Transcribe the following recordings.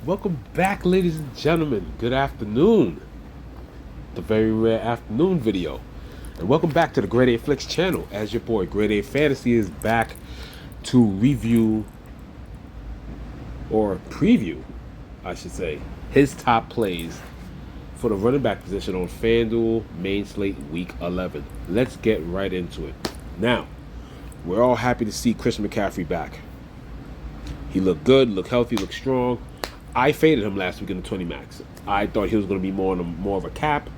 Welcome back, ladies and gentlemen. Good afternoon. The very rare afternoon video. And welcome back to the Grade A Flicks channel. As your boy, Grade A Fantasy is back to review or preview, I should say, his top plays for the running back position on FanDuel main slate week 11. Let's get right into it. Now, we're all happy to see Chris McCaffrey back. He looked good, looked healthy, looked strong. I faded him last week in the 20 max. I thought he was going to be more of a cap.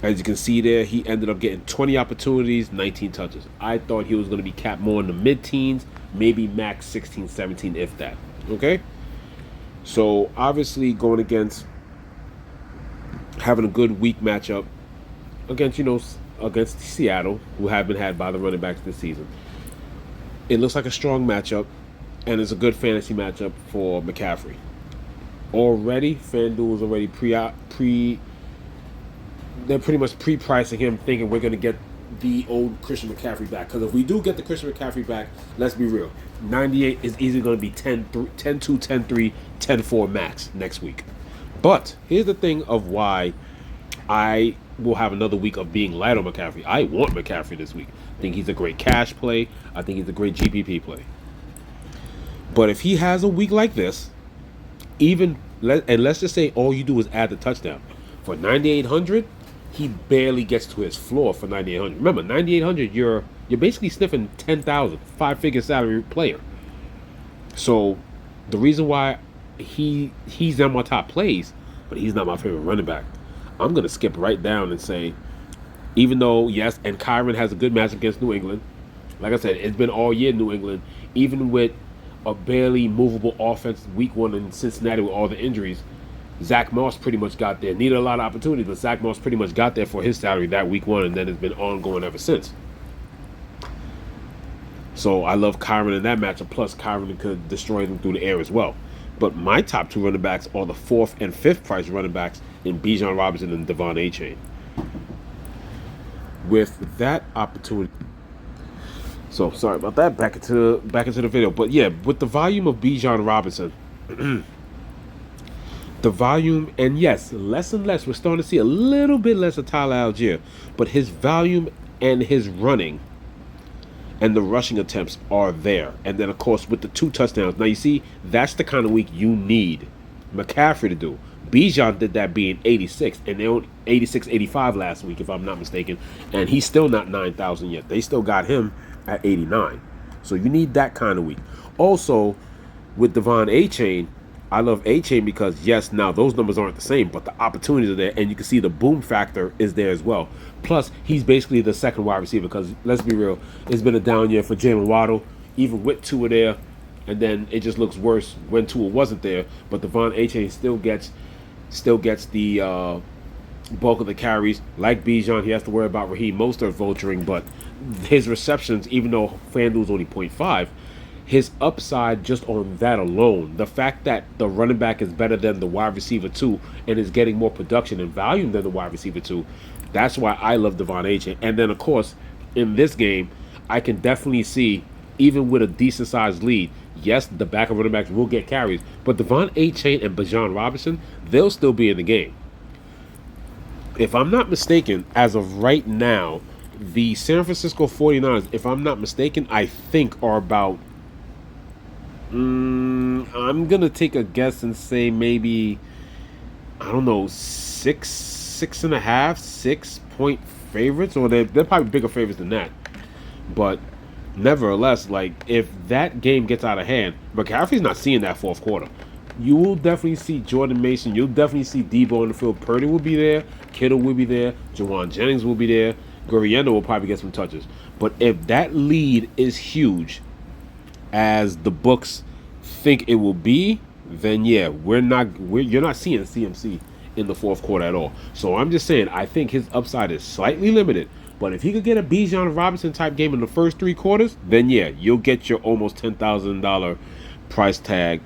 As you can see there, he ended up getting 20 opportunities, 19 touches. I thought he was going to be capped more in the mid-teens, maybe max 16, 17, if that. Okay? So, obviously, going against having a good week matchup against Seattle, who have been had by the running backs this season. It looks like a strong matchup, and it's a good fantasy matchup for McCaffrey. Already, FanDuel is already they're pretty much pre-pricing him, thinking we're going to get the old Christian McCaffrey back. Because if we do get the Christian McCaffrey back, let's be real, 98 is easily going to be 10-2, 10-3, 10-4 max next week. But here's the thing of why I will have another week of being light on McCaffrey. I want McCaffrey this week. I think he's a great cash play. I think he's a great GPP play. But if he has a week like this, let's just say all you do is add the touchdown. For 9,800, he barely gets to his floor for 9,800. Remember, 9,800, you're basically sniffing 10,000, five-figure salary player. So the reason why he's on my top plays, but he's not my favorite running back, I'm going to skip right down and say, even though, yes, and Kyron has a good match against New England. Like I said, it's been all year New England, even with a barely movable offense week one in Cincinnati with all the injuries. Zach Moss pretty much got there. Needed a lot of opportunities, but Zach Moss pretty much got there for his salary that week one, and then it's been ongoing ever since. So I love Kyron in that matchup. Plus, Kyron could destroy them through the air as well. But my top two running backs are the fourth and fifth price running backs in Bijan Robinson and Devon A-Chain. With that opportunity. So sorry about that. Back into the video. But yeah, with the volume of Bijan Robinson, the volume, and yes, less and less, we're starting to see a little bit less of Tyler Algier, but his volume and his running and the rushing attempts are there. And then, of course, with the 2 touchdowns. Now, you see, that's the kind of week you need McCaffrey to do. Bijan did that being 86, and they were 86, 85 last week, if I'm not mistaken, and he's still not 9,000 yet. They still got him at 89. So you need that kind of week. Also, with Devon A-Chain, I love A-Chain because, yes, now those numbers aren't the same, but the opportunities are there, and you can see the boom factor is there as well. Plus, he's basically the second wide receiver because, let's be real, it's been a down year for Jalen Waddle, even with Tua there, and then it just looks worse when Tua wasn't there. But Devon A-Chain still gets the bulk of the carries. Like Bijan, he has to worry about Raheem Mostert vulturing, but his receptions, even though FanDuel's only 0.5, his upside just on that alone, the fact that the running back is better than the wide receiver 2 and is getting more production and volume than the wide receiver 2, that's why I love Devon A-Chain. And then, of course, in this game, I can definitely see, even with a decent-sized lead, yes, the backup running backs will get carries, but Devon A-Chain and Bijan Robinson, they'll still be in the game. If I'm not mistaken, as of right now, the San Francisco 49ers, if I'm not mistaken, I think are about, I'm going to take a guess and say maybe, I don't know, 6.5, 6-point favorites, or they're probably bigger favorites than that. But nevertheless, like, if that game gets out of hand, McCaffrey's not seeing that fourth quarter. You will definitely see Jordan Mason. You'll definitely see Debo in the field. Purdy will be there. Kittle will be there. Jawan Jennings will be there. Gurriendo will probably get some touches. But if that lead is huge, as the books think it will be, then yeah, you're not seeing CMC in the fourth quarter at all. So I'm just saying, I think his upside is slightly limited. But if he could get a Bijan Robinson type game in the first 3 quarters, then yeah, you'll get your almost $10,000 price tag.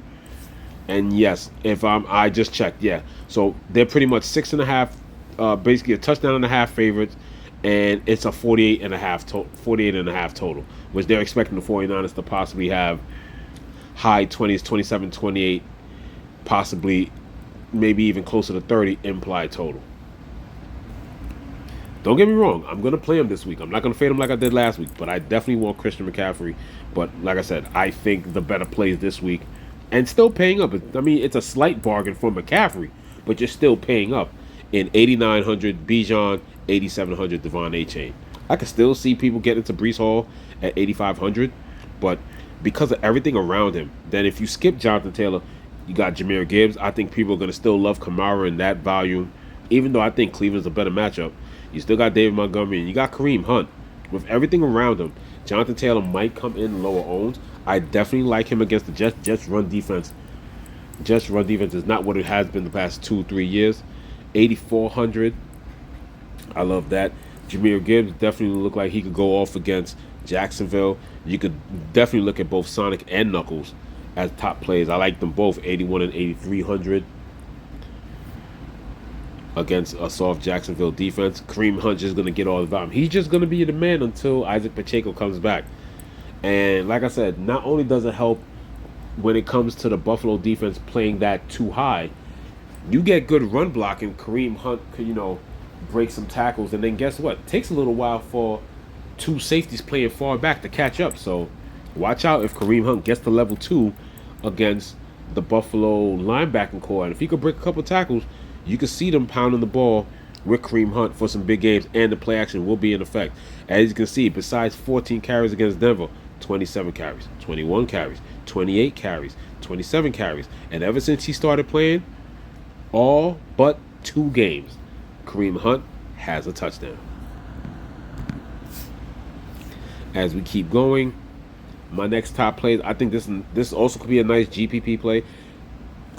And yes, I just checked, yeah. So they're pretty much 6.5, basically a touchdown and a half favorites, and it's a 48.5 total, which they're expecting the 49ers to possibly have high 20s, 27, 28 possibly maybe even closer to 30 implied total. Don't get me wrong, I'm gonna play him this week. I'm not gonna fade him like I did last week, but I definitely want Christian McCaffrey. But like I said, I think the better plays this week, and still paying up. I mean, it's a slight bargain for McCaffrey, but you're still paying up. In 8,900 Bijan, 8,700 Devon A. Chain. I can still see people getting to Brees Hall at 8,500, but because of everything around him, then if you skip Jonathan Taylor, you got Jahmyr Gibbs. I think people are gonna still love Kamara in that volume, even though I think Cleveland's a better matchup. You still got David Montgomery, and you got Kareem Hunt. With everything around him, Jonathan Taylor might come in lower owned. I definitely like him against the Jets. Jets run defense. Jets run defense is not what it has been the past 2-3 years. 8,400. I love that. Jahmyr Gibbs definitely look like he could go off against Jacksonville. You could definitely look at both Sonic and Knuckles as top plays. I like them both, 81 and 8,300 against a soft Jacksonville defense. Kareem Hunt just going to get all the volume. He's just going to be the man until Isaac Pacheco comes back. And like I said, not only does it help when it comes to the Buffalo defense playing that too high, you get good run blocking. Kareem Hunt could, break some tackles. And then guess what? It takes a little while for two safeties playing far back to catch up. So watch out if Kareem Hunt gets to level 2 against the Buffalo linebacking core. And if he could break a couple tackles, you can see them pounding the ball with Kareem Hunt for some big games, and the play action will be in effect. As you can see, besides 14 carries against Denver, 27 carries, 21 carries, 28 carries, 27 carries. And ever since he started playing, all but 2 games, Kareem Hunt has a touchdown. As we keep going, my next top plays, I think this also could be a nice GPP play.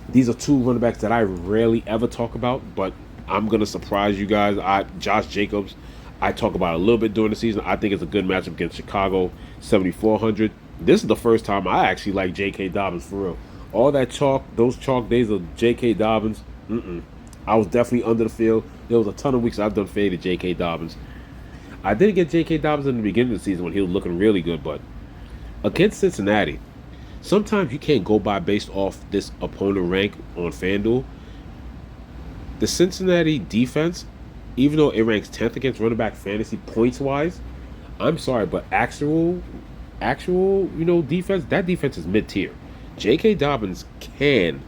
These are 2 running backs that I rarely ever talk about, but I'm going to surprise you guys. Josh Jacobs, I talk about a little bit during the season. I think it's a good matchup against Chicago, 7,400. This is the first time I actually like J.K. Dobbins for real. All that those chalk days of J.K. Dobbins, I was definitely under the field. There was a ton of weeks I've done faded J.K. Dobbins. I didn't get J.K. Dobbins in the beginning of the season when he was looking really good, but against Cincinnati, sometimes you can't go by based off this opponent rank on FanDuel. The Cincinnati defense, even though it ranks 10th against running back fantasy points wise, I'm sorry, but actual defense, that defense is mid tier. J.K. Dobbins can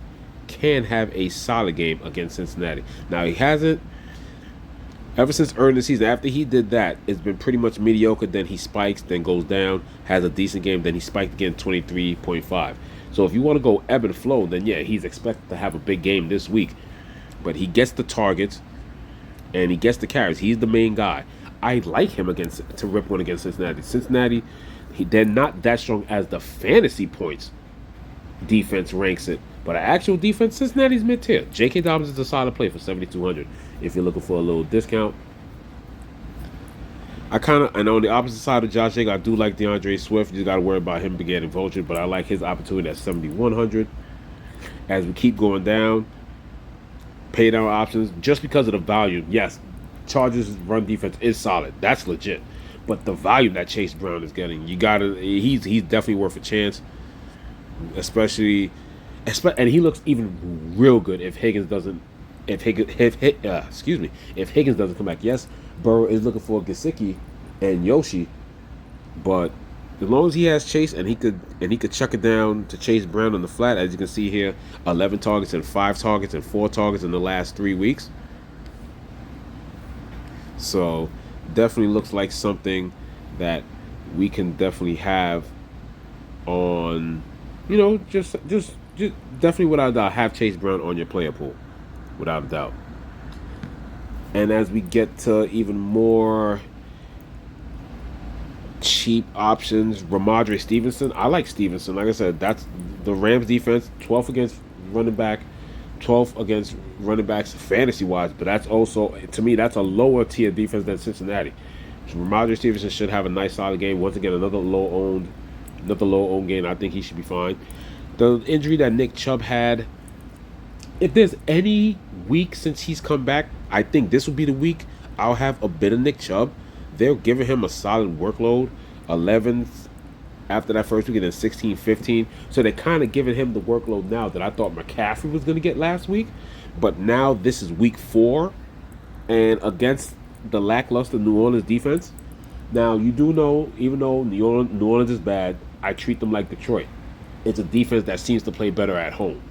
have a solid game against Cincinnati. Now he hasn't. Ever since early in the season, after he did that, it's been pretty much mediocre. Then he spikes, then goes down, has a decent game, then he spiked again, 23.5. So if you want to go ebb and flow, then yeah, he's expected to have a big game this week. But he gets the targets, and he gets the carries. He's the main guy. I like him to rip one against Cincinnati. Cincinnati, they're not that strong as the fantasy points defense ranks it. But an actual defense, Cincinnati's mid-tier. J.K. Dobbins is a solid play for 7,200 if you're looking for a little discount. And on the opposite side of Josh Jacobs, I do like DeAndre Swift. You just got to worry about him getting vultured, but I like his opportunity at 7,100. As we keep going down, pay down options, just because of the volume. Yes, Chargers' run defense is solid. That's legit. But the volume that Chase Brown is getting, he's definitely worth a chance. Especially, and he looks even real good if Higgins doesn't come back. Yes, Burrow is looking for Gesicki and Yoshi, but as long as he has Chase and he could chuck it down to Chase Brown on the flat, as you can see here, 11 targets and 5 targets and 4 targets in the last 3 weeks. So definitely looks like something that we can definitely have on, just definitely without a doubt, have Chase Brown on your player pool, without a doubt. And as we get to even more cheap options, Ramondre Stevenson. I like Stevenson. Like I said, that's the Rams defense, 12th against running backs fantasy-wise, but that's also, to me, that's a lower tier defense than Cincinnati. So Ramondre Stevenson should have a nice solid game. Once again, another low-owned game. I think he should be fine. The injury that Nick Chubb had, if there's any week since he's come back, I think this will be the week I'll have a bit of Nick Chubb. They're giving him a solid workload. 11th after that first week, and then 16, 15. So they're kind of giving him the workload now that I thought McCaffrey was going to get last week. But now this is week 4, and against the lackluster New Orleans defense. Now, you do know, even though New Orleans is bad, I treat them like Detroit. It's a defense that seems to play better at home.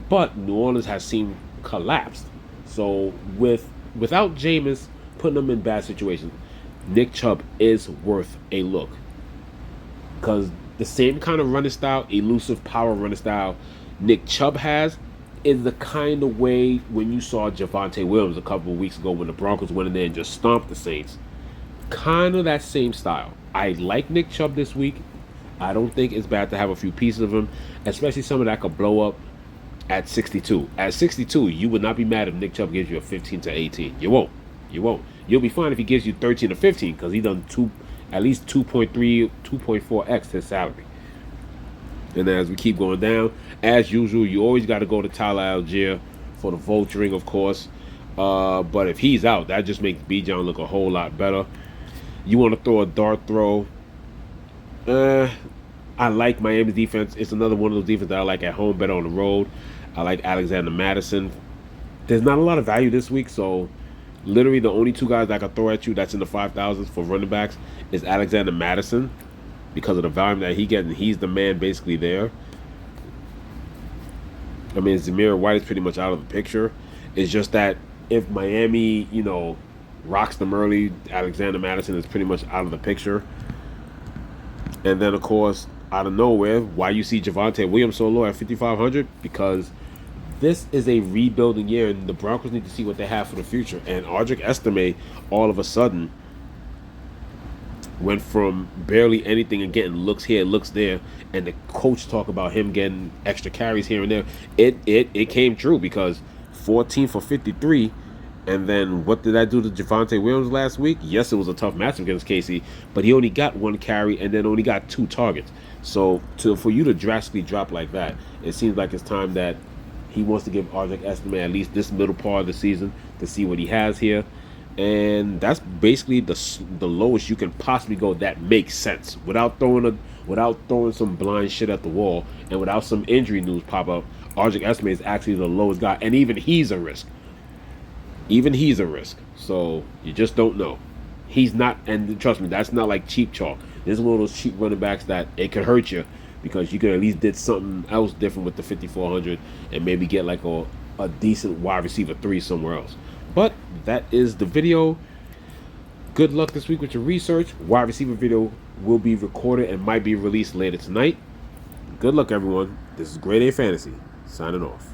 But New Orleans has seemed collapsed. So without Jameis putting them in bad situations, Nick Chubb is worth a look. Because the same kind of running style, elusive power running style Nick Chubb has, is the kind of way when you saw Javonte Williams a couple of weeks ago when the Broncos went in there and just stomped the Saints. Kind of that same style. I like Nick Chubb this week. I don't think it's bad to have a few pieces of him, especially someone that could blow up at 62. At 62, you would not be mad if Nick Chubb gives you a 15 to 18. You won't. You won't. You'll be fine if he gives you 13 to 15 because he done at least 2.3, 2.4x his salary. And as we keep going down, as usual, you always got to go to Tyler Algier for the vulturing, of course. But if he's out, that just makes Bijan look a whole lot better. You want to throw a dart throw. I like Miami's defense. It's another one of those defenses that I like at home, better on the road. I like Alexander Madison. There's not a lot of value this week, so literally the only two guys that I can throw at you that's in the 5,000s for running backs is Alexander Madison because of the volume that he gets, and he's the man basically there. I mean, Zamir White is pretty much out of the picture. It's just that if Miami, rocks them early, Alexander Madison is pretty much out of the picture. And then, of course, out of nowhere, why you see Javonte Williams so low at 5,500? Because this is a rebuilding year, and the Broncos need to see what they have for the future. And Audric Estime, all of a sudden, went from barely anything and getting looks here, looks there, and the coach talk about him getting extra carries here and there. It came true because 14 for 53. And then what did that do to Javonte Williams last week? Yes, it was a tough matchup against Casey, but he only got 1 carry and then only got 2 targets. So for you to drastically drop like that, it seems like it's time that he wants to give Audric Estime at least this middle part of the season to see what he has here. And that's basically the lowest you can possibly go that makes sense without throwing some blind shit at the wall and without some injury news pop up. Audric Estime is actually the lowest guy, and even he's a risk. So you just don't know. He's not, and trust me, that's not like cheap chalk. This is one of those cheap running backs that it could hurt you because you could at least did something else different with the 5,400 and maybe get like a decent wide receiver 3 somewhere else. But that is the video. Good luck this week with your research. Wide receiver video will be recorded and might be released later tonight. Good luck, everyone. This is Grade A Fantasy, signing off.